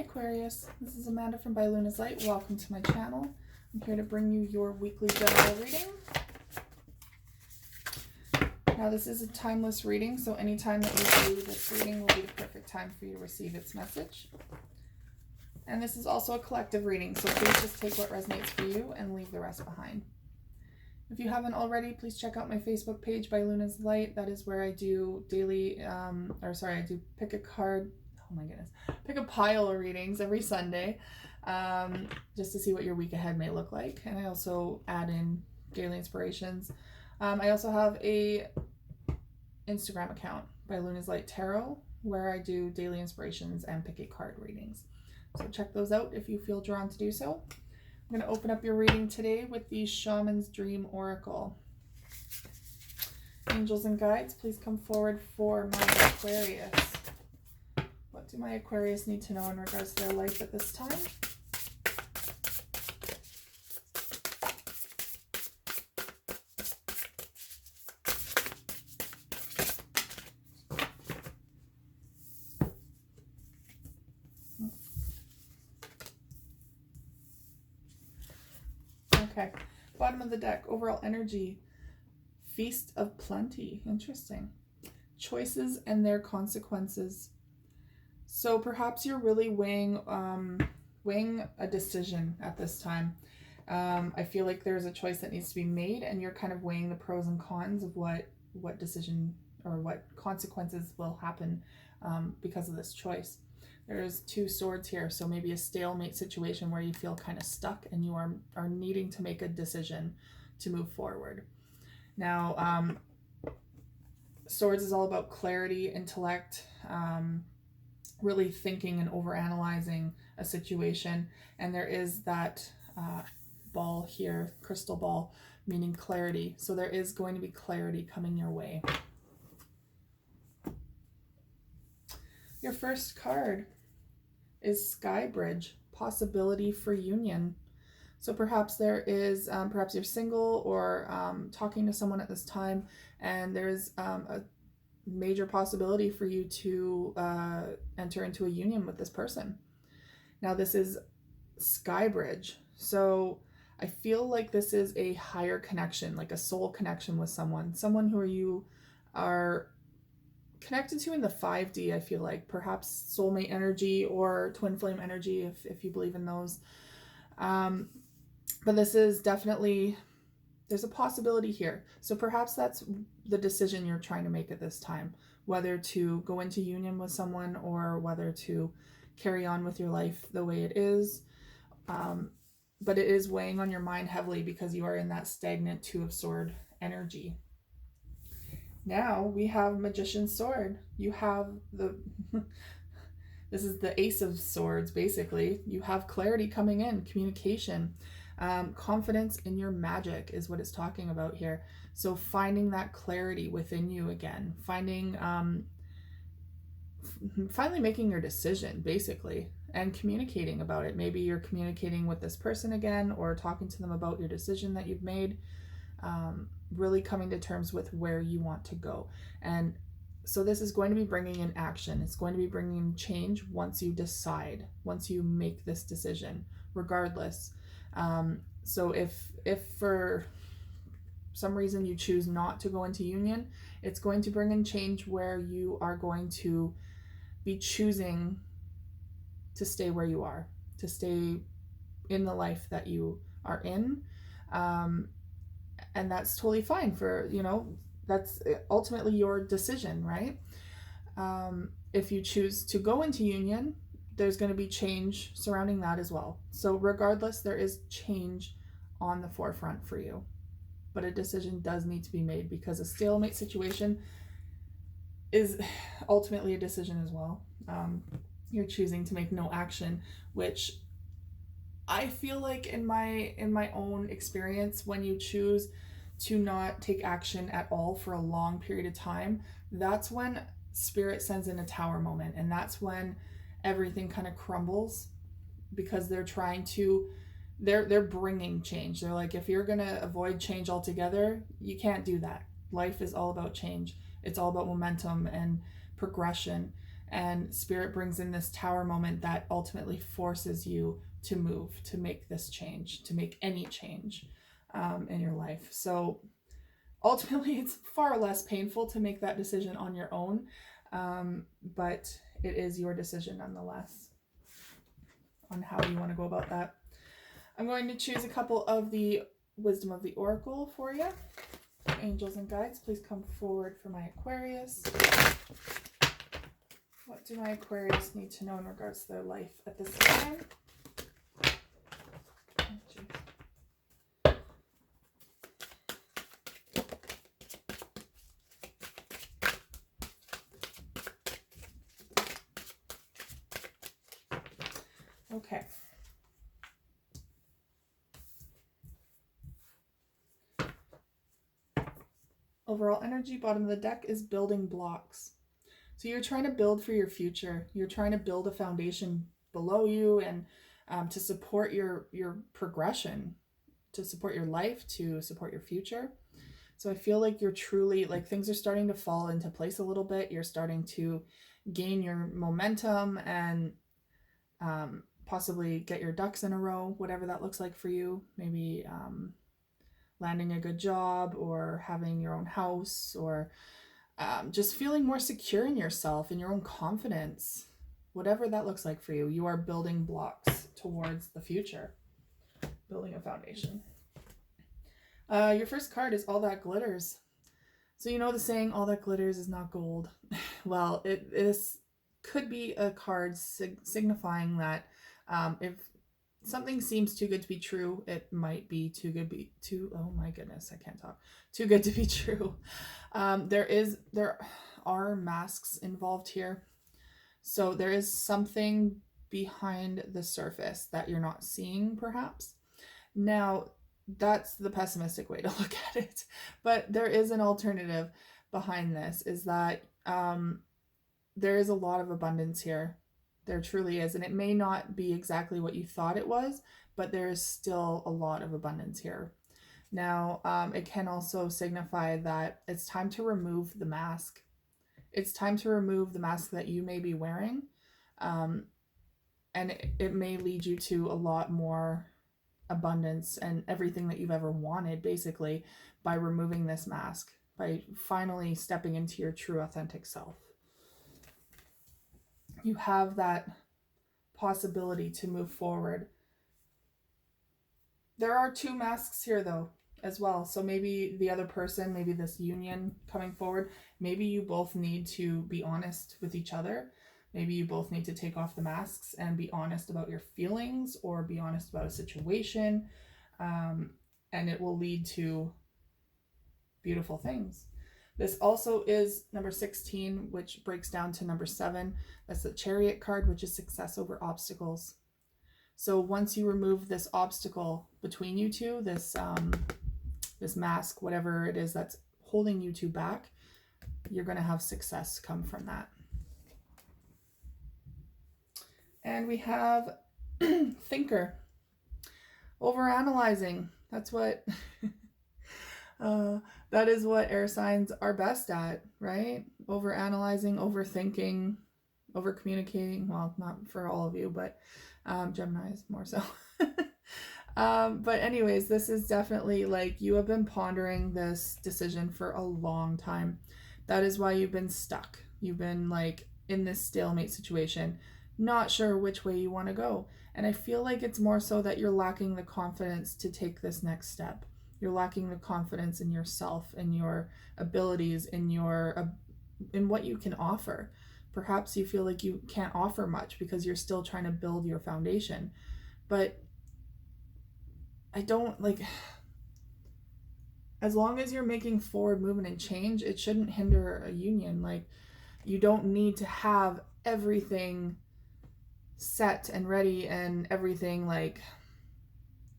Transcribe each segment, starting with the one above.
Aquarius, this is Amanda from By Luna's Light. Welcome to my channel. I'm here to bring you your weekly general reading. Now this is a timeless reading, so anytime that you do this reading will be the perfect time for you to receive its message. And this is also a collective reading, so please just take what resonates for you and leave the rest behind. If you haven't already, please check out my Facebook page, By Luna's Light. That is where I do daily, I do pick a card. Oh my goodness. Pick a pile of readings every Sunday, just to see what your week ahead may look like. And I also add in daily inspirations. I also have a Instagram account, By Luna's Light Tarot, where I do daily inspirations and pick a card readings. So check those out if you feel drawn to do so. I'm going to open up your reading today with the Shaman's Dream Oracle. Angels and guides, please come forward for my Aquarius. What do my Aquarius need to know in regards to their life at this time? Okay, bottom of the deck, overall energy, Feast of Plenty. Interesting. Choices and their consequences. So perhaps you're really weighing a decision at this time. I feel like there's a choice that needs to be made, and you're kind of weighing the pros and cons of what decision or what consequences will happen because of this choice. There's two swords here, so maybe a stalemate situation where you feel kind of stuck and you are needing to make a decision to move forward. Now, swords is all about clarity, intellect, really thinking and overanalyzing a situation. And there is that ball here, crystal ball, meaning clarity. So there is going to be clarity coming your way. Your first card is Sky Bridge, possibility for union. So perhaps there is, perhaps you're single or talking to someone at this time, and there's a major possibility for you to enter into a union with this person. Now this is Sky Bridge, so I feel like this is a higher connection, like a soul connection with someone who you are connected to in the 5D. I feel like perhaps soulmate energy or twin flame energy, if you believe in those. But this is definitely, there's a possibility here. So perhaps that's the decision you're trying to make at this time, whether to go into union with someone or whether to carry on with your life the way it is. But it is weighing on your mind heavily because you are in that stagnant Two of Swords energy. Now we have Magician's Sword. You have this is the Ace of Swords, basically. You have clarity coming in, communication. Confidence in your magic is what it's talking about here. So finding that clarity within you again, finally making your decision, basically, and communicating about it. Maybe you're communicating with this person again or talking to them about your decision that you've made. Really coming to terms with where you want to go. And so this is going to be bringing in action. It's going to be bringing in change once you decide, once you make this decision, regardless. So if for some reason you choose not to go into union, it's going to bring in change where you are going to be choosing to stay where you are, to stay in the life that you are in. And that's totally fine for, that's ultimately your decision, right? If you choose to go into union, there's going to be change surrounding that as well. So regardless, there is change on the forefront for you. But a decision does need to be made because a stalemate situation is ultimately a decision as well. You're choosing to make no action, which I feel like in my own experience, when you choose to not take action at all for a long period of time, that's when Spirit sends in a tower moment, and that's when everything kind of crumbles because they're bringing change. They're like, if you're gonna avoid change altogether, you can't do that. Life is all about change. It's all about momentum and progression. And Spirit brings in this Tower moment that ultimately forces you to move, to make this change, to make any change in your life. So ultimately, it's far less painful to make that decision on your own, but it is your decision nonetheless on how you want to go about that. I'm going to choose a couple of the Wisdom of the Oracle for you. Angels and guides, please come forward for my Aquarius. What do my Aquarius need to know in regards to their life at this time? Okay. Overall energy, bottom of the deck, is building blocks. So you're trying to build for your future. You're trying to build a foundation below you and to support your progression, to support your life, to support your future. So I feel like you're truly, like, things are starting to fall into place a little bit. You're starting to gain your momentum and possibly get your ducks in a row, whatever that looks like for you. Maybe landing a good job or having your own house, or just feeling more secure in yourself and your own confidence. Whatever that looks like for you, you are building blocks towards the future, building a foundation. Your first card is All That Glitters. So you know the saying, all that glitters is not gold. Well, this could be a card signifying that if something seems too good to be true, it might be too good oh my goodness, I can't talk. Too good to be true. There are masks involved here. So there is something behind the surface that you're not seeing, perhaps. Now, that's the pessimistic way to look at it. But there is an alternative behind this, is that there is a lot of abundance here. There truly is. And it may not be exactly what you thought it was, but there is still a lot of abundance here. Now, it can also signify that it's time to remove the mask. It's time to remove the mask that you may be wearing. And it may lead you to a lot more abundance and everything that you've ever wanted, basically, by removing this mask, by finally stepping into your true authentic self. You have that possibility to move forward. There are two masks here, though, as well. So maybe the other person, maybe this union coming forward, maybe you both need to be honest with each other. Maybe you both need to take off the masks and be honest about your feelings, or be honest about a situation. And it will lead to beautiful things. This also is number 16, which breaks down to number 7. That's the Chariot card, which is success over obstacles. So once you remove this obstacle between you two, this mask, whatever it is that's holding you two back, you're going to have success come from that. And we have Thinker. Overanalyzing. That's what... that is what air signs are best at, right? Overanalyzing, overthinking, overcommunicating. Well, not for all of you, but Gemini's more so. But anyways, this is definitely like you have been pondering this decision for a long time. That is why you've been stuck. You've been like in this stalemate situation, not sure which way you want to go. And I feel like it's more so that you're lacking the confidence to take this next step. You're lacking the confidence in yourself and your abilities, in what you can offer. Perhaps you feel like you can't offer much because you're still trying to build your foundation. But I don't like, as long as you're making forward movement and change, it shouldn't hinder a union. Like, you don't need to have everything set and ready and everything, like,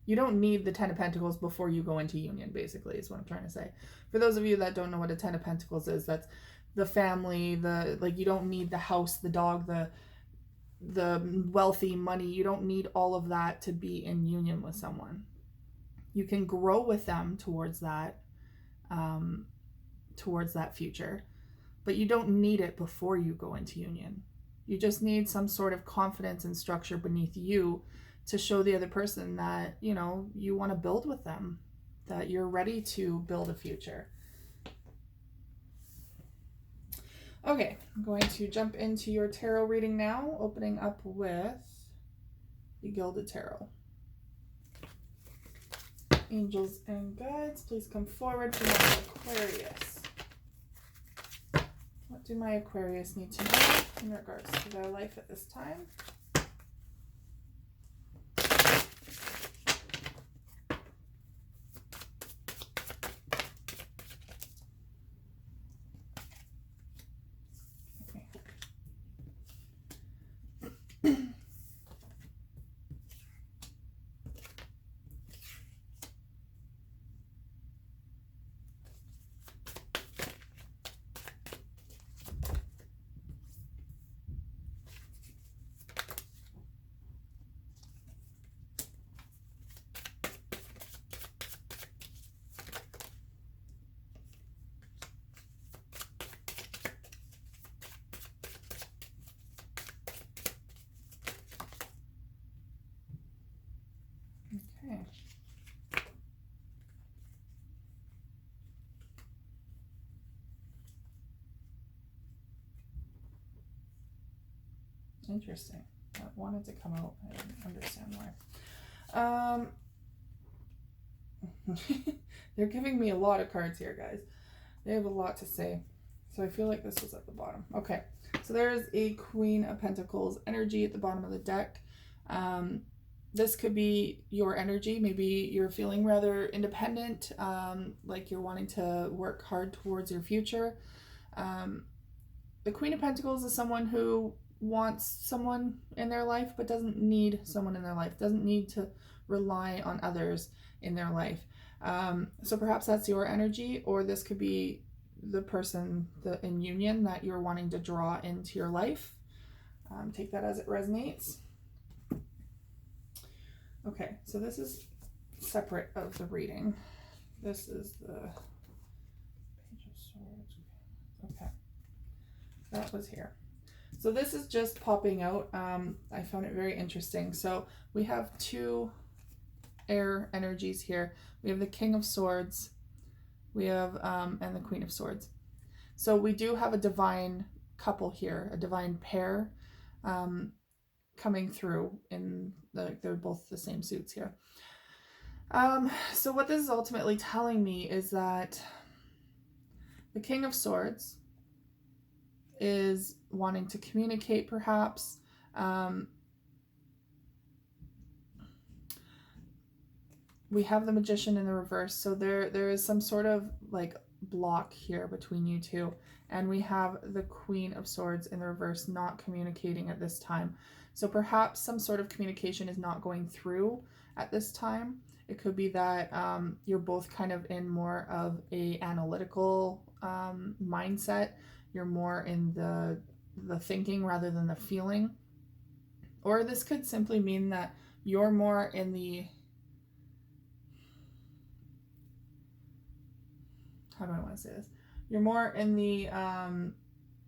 you don't need the 10 of Pentacles before you go into union, basically, is what I'm trying to say. For those of you that don't know what a 10 of Pentacles is, that's the family, you don't need the house, the dog, the wealthy money. You don't need all of that to be in union with someone. You can grow with them towards that future, but you don't need it before you go into union. You just need some sort of confidence and structure beneath you to show the other person that, you know, you want to build with them, that you're ready to build a future. Okay, I'm going to jump into your tarot reading now, opening up with the Gilded Tarot. Angels and guides, please come forward for my Aquarius. What do my Aquarius need to know in regards to their life at this time? Okay. Interesting. That wanted to come out. I didn't understand why. They're giving me a lot of cards here, guys. They have a lot to say. So I feel like this was at the bottom. Okay. So there's a Queen of Pentacles energy at the bottom of the deck. This could be your energy. Maybe you're feeling rather independent, like you're wanting to work hard towards your future. The Queen of Pentacles is someone who wants someone in their life but doesn't need someone in their life, doesn't need to rely on others in their life. So perhaps that's your energy, or this could be the person in union that you're wanting to draw into your life. Take that as it resonates. Okay, so this is separate of the reading. This is the Page of Swords. Okay, that was here. So this is just popping out. I found it very interesting. So we have two air energies here. We have the King of Swords, we have and the Queen of Swords. So we do have a divine couple here, a divine pair coming through in they're both the same suits here. So what this is ultimately telling me is that the King of Swords is wanting to communicate, perhaps. We have the Magician in the reverse, so there is some sort of like block here between you two, and we have the Queen of Swords in the reverse, not communicating at this time. So perhaps some sort of communication is not going through at this time. It could be that you're both kind of in more of a analytical mindset. You're more in the thinking rather than the feeling. Or this could simply mean that you're more in the, how do I want to say this? You're more in the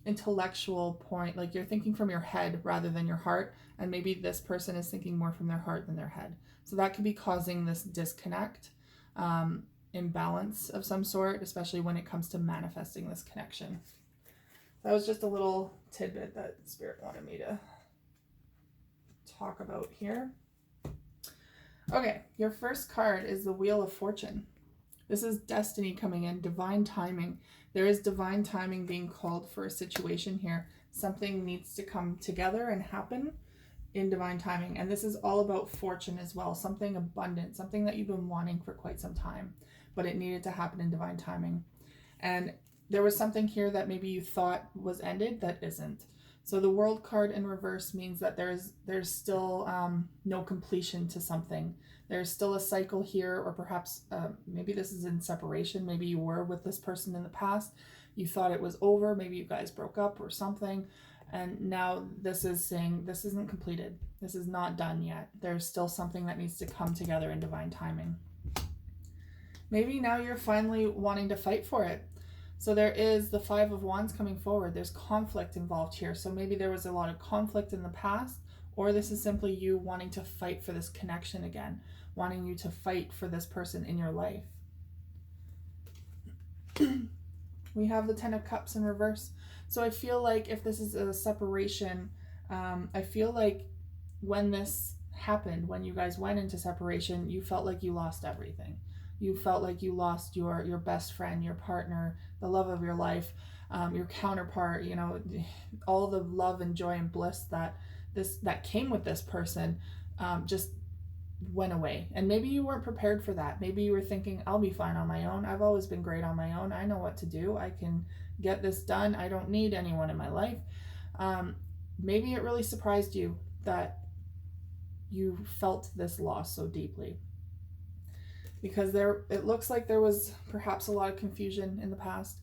intellectual point, like you're thinking from your head rather than your heart, and maybe this person is thinking more from their heart than their head. So that could be causing this disconnect, imbalance of some sort, especially when it comes to manifesting this connection. That was just a little tidbit that Spirit wanted me to talk about here. Okay, your first card is the Wheel of Fortune. This is destiny coming in, divine timing. There is divine timing being called for a situation here. Something needs to come together and happen in divine timing. And this is all about fortune as well. Something abundant, something that you've been wanting for quite some time, but it needed to happen in divine timing. And there was something here that maybe you thought was ended that isn't. So the World card in reverse means that there's still no completion to something. There's still a cycle here, or perhaps maybe this is in separation. Maybe you were with this person in the past. You thought it was over. Maybe you guys broke up or something. And now this is saying this isn't completed. This is not done yet. There's still something that needs to come together in divine timing. Maybe now you're finally wanting to fight for it. So there is the Five of Wands coming forward. There's conflict involved here. So maybe there was a lot of conflict in the past, or this is simply you wanting to fight for this connection again, wanting you to fight for this person in your life. We have the Ten of Cups in reverse. So I feel like if this is a separation, I feel like when this happened, when you guys went into separation, you felt like you lost everything. You felt like you lost your best friend, your partner, the love of your life, your counterpart, you know, all the love and joy and bliss that came with this person just went away. And maybe you weren't prepared for that. Maybe you were thinking, I'll be fine on my own. I've always been great on my own. I know what to do. I can get this done. I don't need anyone in my life. Maybe it really surprised you that you felt this loss so deeply, because it looks like there was perhaps a lot of confusion in the past.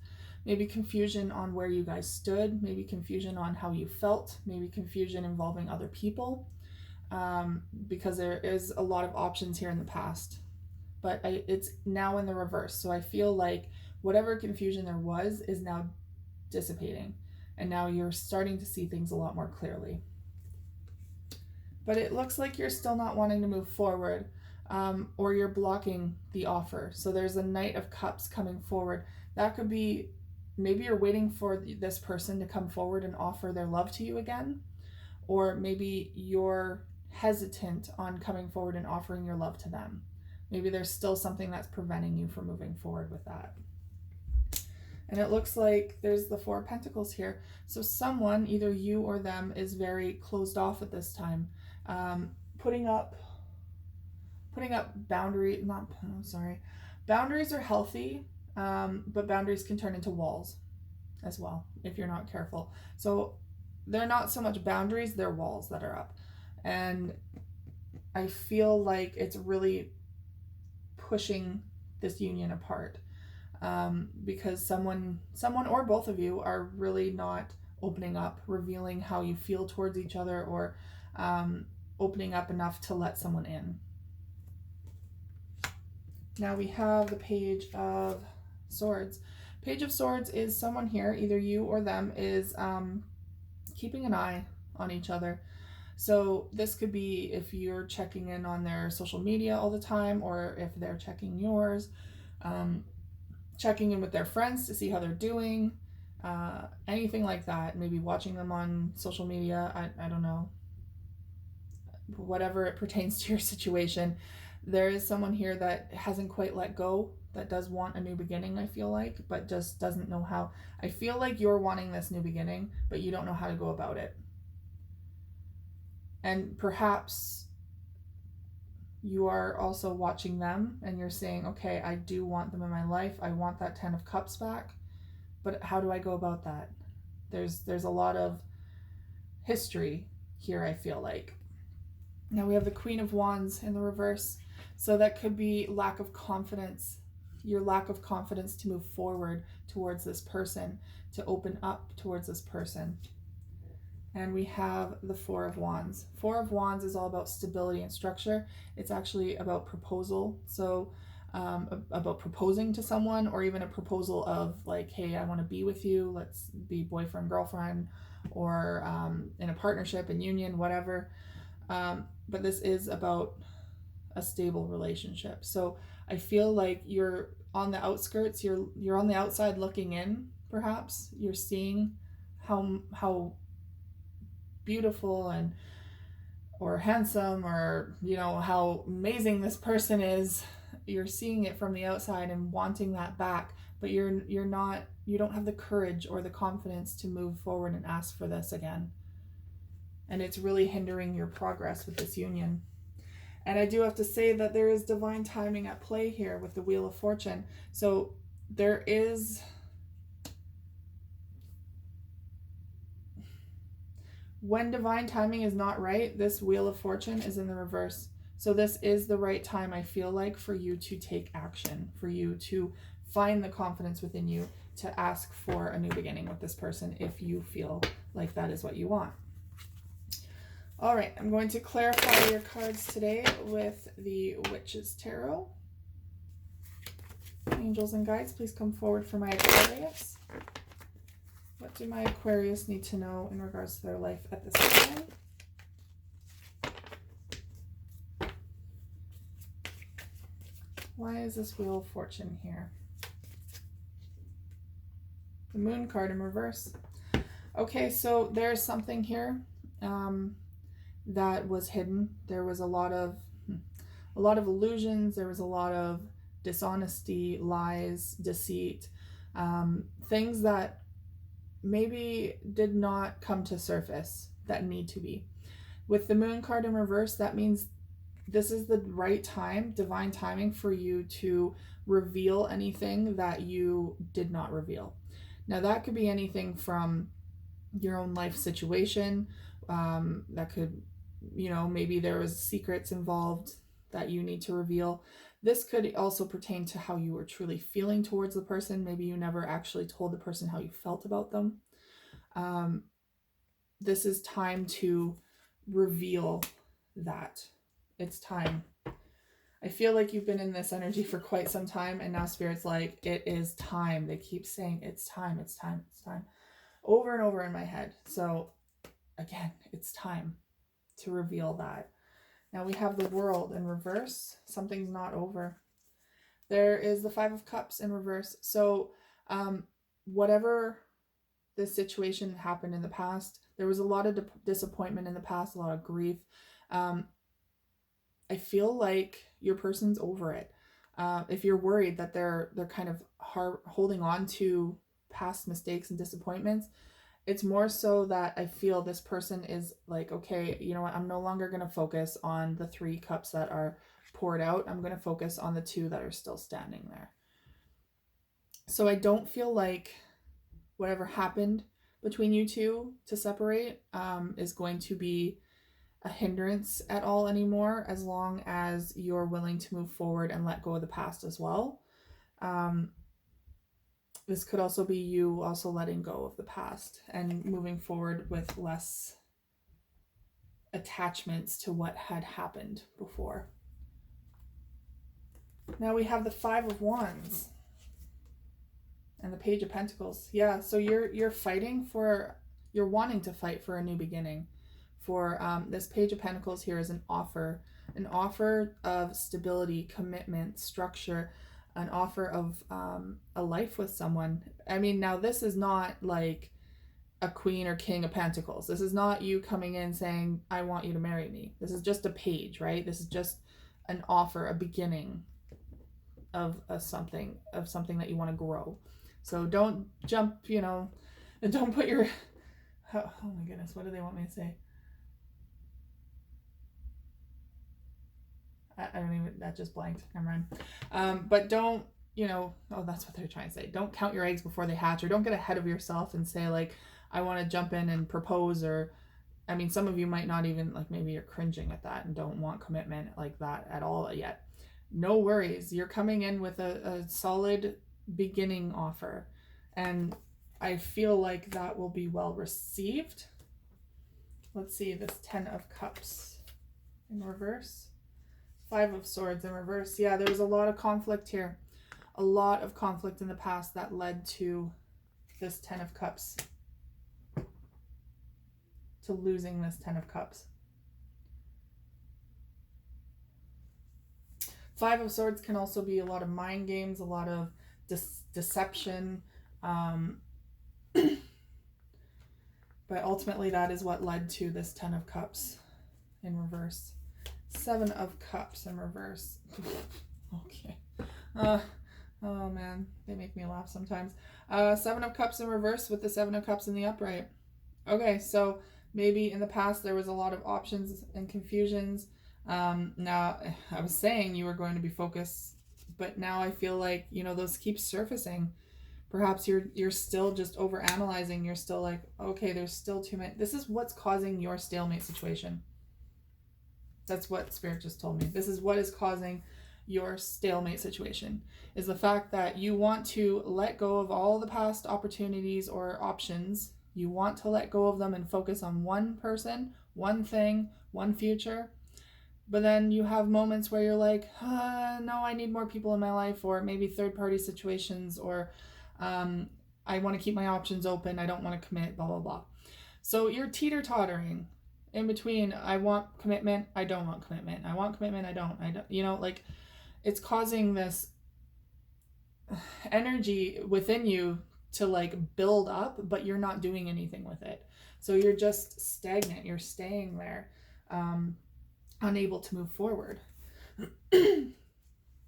Maybe confusion on where you guys stood, maybe confusion on how you felt, maybe confusion involving other people, because there is a lot of options here in the past. But it's now in the reverse. So I feel like whatever confusion there was is now dissipating. And now you're starting to see things a lot more clearly. But it looks like you're still not wanting to move forward, or you're blocking the offer. So there's a Knight of Cups coming forward. That could be, maybe you're waiting for this person to come forward and offer their love to you again. Or maybe you're hesitant on coming forward and offering your love to them. Maybe there's still something that's preventing you from moving forward with that. And it looks like there's the Four of Pentacles here. So someone, either you or them, is very closed off at this time. Putting up boundaries. Boundaries are healthy, but boundaries can turn into walls as well if you're not careful. So they're not so much boundaries, they're walls that are up. And I feel like it's really pushing this union apart, because someone or both of you are really not opening up, revealing how you feel towards each other, or opening up enough to let someone in. Now we have the Page of Swords. Page of Swords is someone here, either you or them, is keeping an eye on each other. So this could be if you're checking in on their social media all the time, or if they're checking yours, checking in with their friends to see how they're doing, anything like that. Maybe watching them on social media, I don't know. Whatever it pertains to your situation, there is someone here that hasn't quite let go, that does want a new beginning, I feel like, but just doesn't know how. I feel like you're wanting this new beginning, but you don't know how to go about it. And perhaps you are also watching them and you're saying, okay, I do want them in my life. I want that Ten of Cups back, but how do I go about that? There's a lot of history here, I feel like. Now we have the Queen of Wands in the reverse. So that could be lack of confidence, your lack of confidence to move forward towards this person, to open up towards this person. And we have the Four of Wands. Four of Wands is all about stability and structure. It's actually about proposal. So about proposing to someone, or even a proposal of like, hey, I want to be with you. Let's be boyfriend, girlfriend, or in a partnership, in union, whatever. But this is about a stable relationship. So I feel like you're on the outskirts, you're on the outside looking in, perhaps. You're seeing how beautiful and or handsome, or you know, how amazing this person is. You're seeing it from the outside and wanting that back, but you don't have the courage or the confidence to move forward and ask for this again. And it's really hindering your progress with this union. And I do have to say that there is divine timing at play here with the Wheel of Fortune. So there is, when divine timing is not right, this Wheel of Fortune is in the reverse. So this is the right time, I feel like, for you to take action, for you to find the confidence within you to ask for a new beginning with this person if you feel like that is what you want. All right, I'm going to clarify your cards today with the Witch's Tarot. Angels and guides, please come forward for my Aquarius. What do my Aquarius need to know in regards to their life at this time? Why is this Wheel of Fortune here? The Moon card in reverse. Okay, so there's something here that was hidden. There was a lot of illusions. There was a lot of dishonesty, lies, deceit, things that maybe did not come to surface that need to be. With the Moon card in reverse, that means this is the right time, divine timing, for you to reveal anything that you did not reveal. Now, that could be anything from your own life situation. That could, maybe there was secrets involved that you need to reveal. This could also pertain to how you were truly feeling towards the person. Maybe you never actually told the person how you felt about them. This is time to reveal that. It's time. I feel like you've been in this energy for quite some time, and now Spirit's like, it is time. They keep saying, it's time, it's time, it's time, over and over in my head. So again, it's time to reveal that. Now we have the World in reverse. Something's not over. There is the Five of Cups in reverse. So whatever this situation happened in the past, there was a lot of disappointment in the past, a lot of grief. I feel like your person's over it. If you're worried that they're kind of holding on to past mistakes and disappointments, it's more so that I feel this person is like, okay, you know what? I'm no longer going to focus on the 3 cups that are poured out. I'm going to focus on the 2 that are still standing there. So I don't feel like whatever happened between you two to separate is going to be a hindrance at all anymore, as long as you're willing to move forward and let go of the past as well. This could also be you also letting go of the past and moving forward with less attachments to what had happened before. Now we have the Five of Wands and the Page of Pentacles. Yeah, so you're wanting to fight for a new beginning. For this Page of Pentacles here is an offer of stability, commitment, structure, an offer of a life with someone. I mean, now this is not like a Queen or King of Pentacles. This is not you coming in saying, I want you to marry me. This is just a page, right? This is just an offer, a beginning of something that you want to grow. So don't jump, and don't put your, oh my goodness, what do they want me to say? I don't even, that just blanked. Never mind. But don't, that's what they're trying to say. Don't count your eggs before they hatch, or don't get ahead of yourself and say like, I want to jump in and propose, or, I mean, some of you might not even, like, maybe you're cringing at that and don't want commitment like that at all yet. No worries. You're coming in with a solid beginning offer, and I feel like that will be well received. Let's see, this 10 of Cups in reverse. 5 of Swords in reverse. Yeah, there was a lot of conflict here. A lot of conflict in the past that led to this 10 of Cups. To losing this 10 of Cups. 5 of Swords can also be a lot of mind games, a lot of deception. But ultimately that is what led to this 10 of Cups in reverse. 7 of Cups in reverse. Okay. Oh man, they make me laugh sometimes. 7 of Cups in reverse with the 7 of Cups in the upright. Okay, so maybe in the past there was a lot of options and confusions. Now, I was saying you were going to be focused, but now I feel like, those keep surfacing. Perhaps you're still just over analyzing. You're still like, okay, there's still too many. This is what's causing your stalemate situation. That's what Spirit just told me. This is what is causing your stalemate situation, is the fact that you want to let go of all the past opportunities or options. You want to let go of them and focus on one person, one thing, one future. But then you have moments where you're like, no, I need more people in my life, or maybe third-party situations, or I want to keep my options open. I don't want to commit, blah, blah, blah. So you're teeter-tottering in between. I want commitment. I don't want commitment. I want commitment. I don't. You know, like, it's causing this energy within you to like build up, but you're not doing anything with it. So you're just stagnant. You're staying there, unable to move forward. And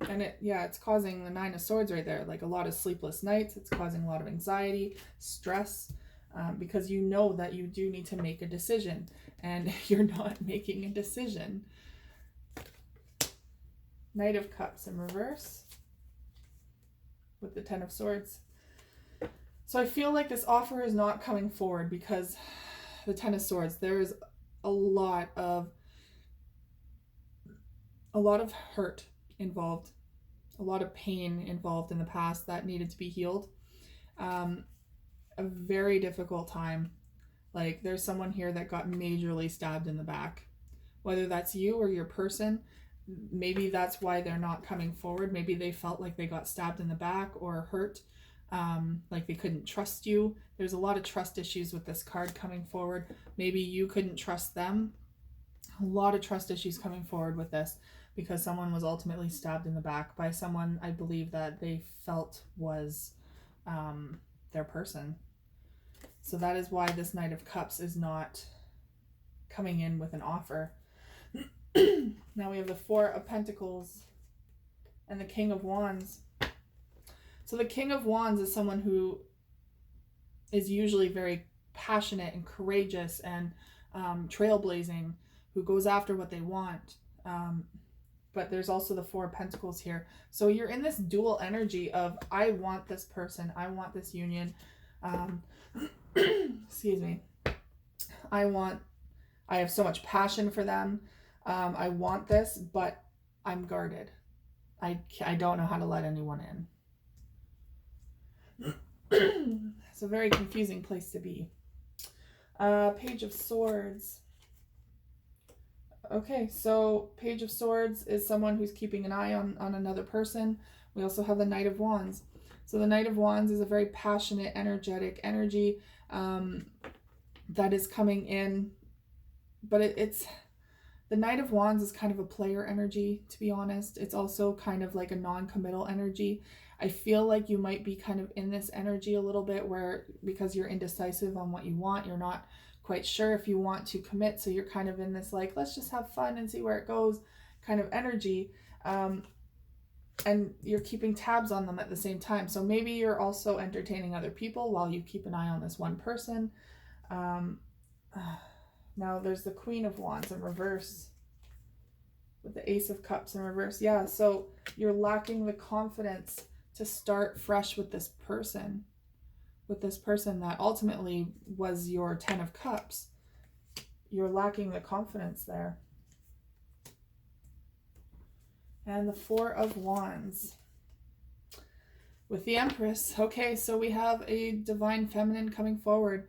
it's causing the Nine of Swords right there, like a lot of sleepless nights. It's causing a lot of anxiety, stress, because you know that you do need to make a decision, and you're not making a decision. Knight of Cups in reverse with the Ten of Swords. So I feel like this offer is not coming forward because the Ten of Swords, there is a lot of hurt involved, a lot of pain involved in the past that needed to be healed. A very difficult time. Like, there's someone here that got majorly stabbed in the back, whether that's you or your person. Maybe that's why they're not coming forward. Maybe they felt like they got stabbed in the back or hurt, like they couldn't trust you. There's a lot of trust issues with this card coming forward. Maybe you couldn't trust them. A lot of trust issues coming forward with this, because someone was ultimately stabbed in the back by someone I believe that they felt was their person. So that is why this Knight of Cups is not coming in with an offer. Now we have the Four of Pentacles and the King of Wands. So the King of Wands is someone who is usually very passionate and courageous and trailblazing, who goes after what they want. But there's also the Four of Pentacles here. So you're in this dual energy of, I want this person, I want this union. Excuse me. I have so much passion for them. I want this, but I'm guarded. I don't know how to let anyone in. It's a very confusing place to be. Page of Swords. Okay, so Page of Swords is someone who's keeping an eye on another person. We also have the Knight of Wands. So the Knight of Wands is a very passionate, energetic energy that is coming in. But it's the Knight of Wands is kind of a player energy, to be honest. It's also kind of like a non-committal energy. I feel like you might be kind of in this energy a little bit where, because you're indecisive on what you want, you're not quite sure if you want to commit. So you're kind of in this like, let's just have fun and see where it goes kind of energy. And you're keeping tabs on them at the same time. So maybe you're also entertaining other people while you keep an eye on this one person. Now there's the Queen of Wands in reverse with the Ace of Cups in reverse. Yeah, so you're lacking the confidence to start fresh with this person that ultimately was your Ten of Cups. You're lacking the confidence there. And the Four of Wands with the Empress. Okay, so we have a Divine Feminine coming forward.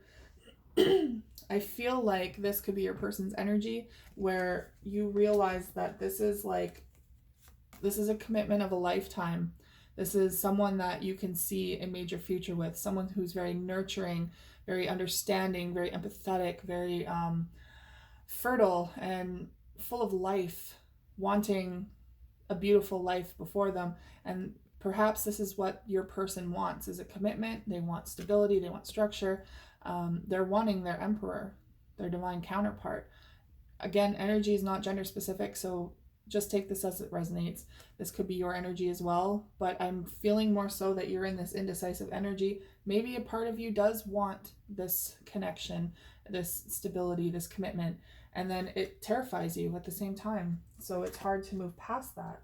I feel like this could be your person's energy, where you realize that this is a commitment of a lifetime. This is someone that you can see a major future with, someone who's very nurturing, very understanding, very empathetic, very fertile and full of life, wanting a beautiful life before them. And perhaps this is what your person wants, is a commitment. They want stability, they want structure. They're wanting their emperor, their divine counterpart. Again, energy is not gender specific, so just take this as it resonates. This could be your energy as well, but I'm feeling more so that you're in this indecisive energy. Maybe a part of you does want this connection, this stability, this commitment, and then it terrifies you at the same time. So it's hard to move past that.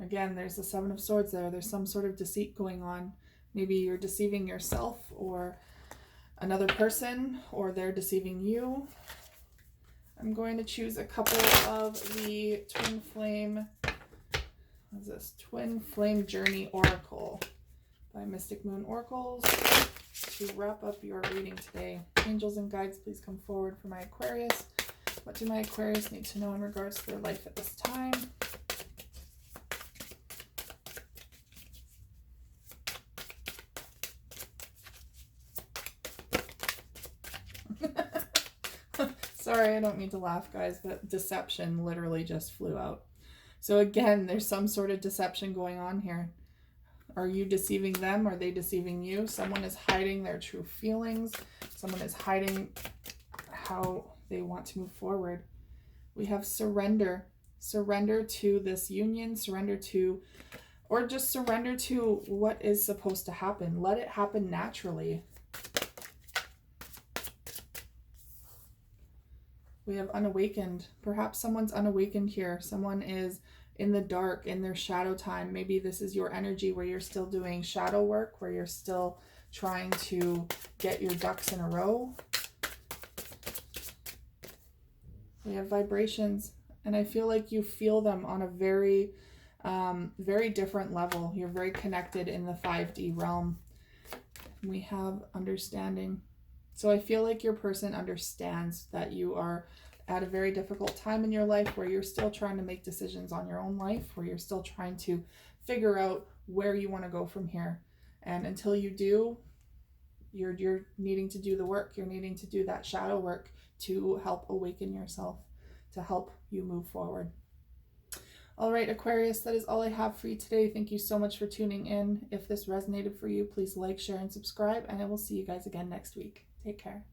Again, there's the Seven of Swords there. There's some sort of deceit going on. Maybe you're deceiving yourself or another person, or they're deceiving you. I'm going to choose a couple of the Twin Flame, what is this? Twin Flame Journey Oracle by Mystic Moon Oracles to wrap up your reading today. Angels and guides, please come forward for my Aquarius. What do my Aquarius need to know in regards to their life at this time? Sorry, I don't mean to laugh, guys, but deception literally just flew out. So again, there's some sort of deception going on here. Are you deceiving them? Are they deceiving you? Someone is hiding their true feelings. Someone is hiding how they want to move forward. We have surrender. Surrender to this union. Surrender to, or just surrender to what is supposed to happen. Let it happen naturally. We have unawakened. Perhaps someone's unawakened here. Someone is in the dark, in their shadow time. Maybe this is your energy where you're still doing shadow work, where you're still trying to get your ducks in a row. We have vibrations, and I feel like you feel them on a very, very different level. You're very connected in the 5D realm. We have understanding. So I feel like your person understands that you are at a very difficult time in your life where you're still trying to make decisions on your own life, where you're still trying to figure out where you want to go from here. And until you do, you're needing to do the work. You're needing to do that shadow work to help awaken yourself, to help you move forward. All right, Aquarius, that is all I have for you today. Thank you so much for tuning in. If this resonated for you, please like, share, and subscribe, and I will see you guys again next week. Take care.